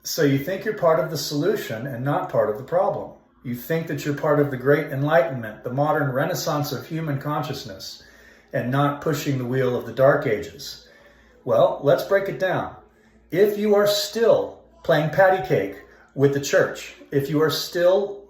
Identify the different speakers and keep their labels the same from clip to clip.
Speaker 1: So you think you're part of the solution and not part of the problem. You think that you're part of the great enlightenment, the modern renaissance of human consciousness, and not pushing the wheel of the dark ages. Well, let's break it down. If you are still playing patty cake with the church, if you are still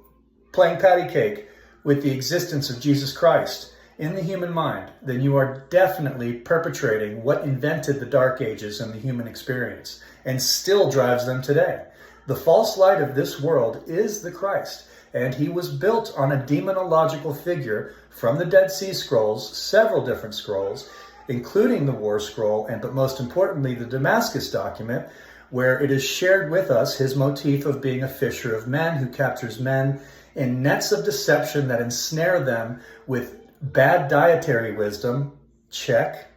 Speaker 1: playing patty cake with the existence of Jesus Christ in the human mind, then you are definitely perpetrating what invented the dark ages and the human experience and still drives them today. The false light of this world is the Christ, and he was built on a demonological figure from the Dead Sea Scrolls, several different scrolls, including the War Scroll, but most importantly, the Damascus document, where it is shared with us his motif of being a fisher of men who captures men in nets of deception that ensnare them with bad dietary wisdom, check,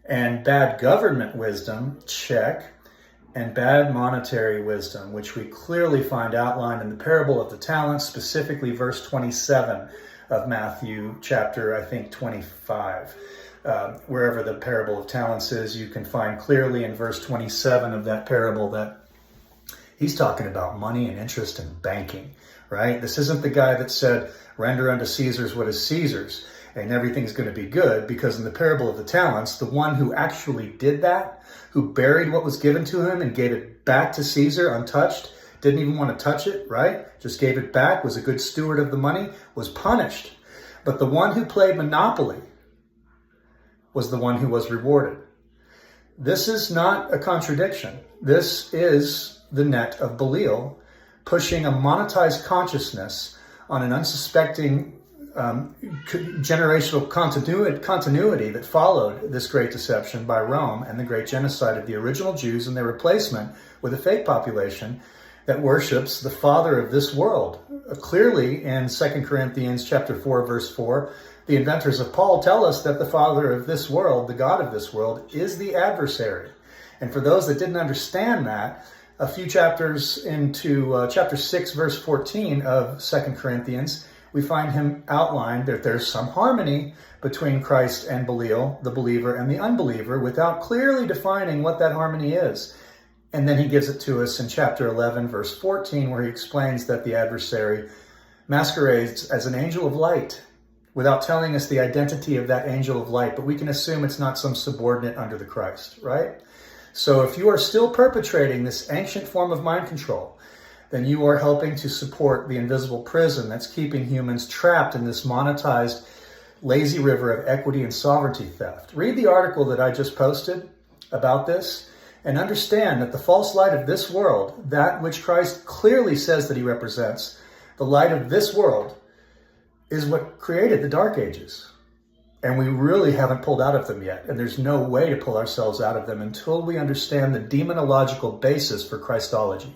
Speaker 1: and bad government wisdom, check, and bad monetary wisdom, which we clearly find outlined in the parable of the talents, specifically verse 27 of Matthew chapter, 25. Wherever the parable of talents is, you can find clearly in verse 27 of that parable that he's talking about money and interest and banking, right? This isn't the guy that said, render unto Caesar's what is Caesar's, and everything's going to be good, because in the parable of the talents, the one who actually did that, who buried what was given to him and gave it back to Caesar untouched, didn't even want to touch it, right? Just gave it back, was a good steward of the money, was punished. But the one who played Monopoly was the one who was rewarded. This is not a contradiction. This is the net of Belial, pushing a monetized consciousness on an unsuspecting generational continuity that followed this great deception by Rome and the great genocide of the original Jews and their replacement with a fake population that worships the father of this world. Clearly in 2 Corinthians chapter 4, verse 4, the inventors of Paul tell us that the father of this world, the God of this world, is the adversary. And for those that didn't understand that, a few chapters into chapter 6, verse 14 of 2 Corinthians, we find him outlined that there's some harmony between Christ and Belial, the believer and the unbeliever, without clearly defining what that harmony is. And then he gives it to us in chapter 11, verse 14, where he explains that the adversary masquerades as an angel of light, without telling us the identity of that angel of light, but we can assume it's not some subordinate under the Christ, right? So if you are still perpetrating this ancient form of mind control, then you are helping to support the invisible prison that's keeping humans trapped in this monetized, lazy river of equity and sovereignty theft. Read the article that I just posted about this and understand that the false light of this world, that which Christ clearly says that he represents, the light of this world, is what created the dark ages. And we really haven't pulled out of them yet. And there's no way to pull ourselves out of them until we understand the demonological basis for Christology.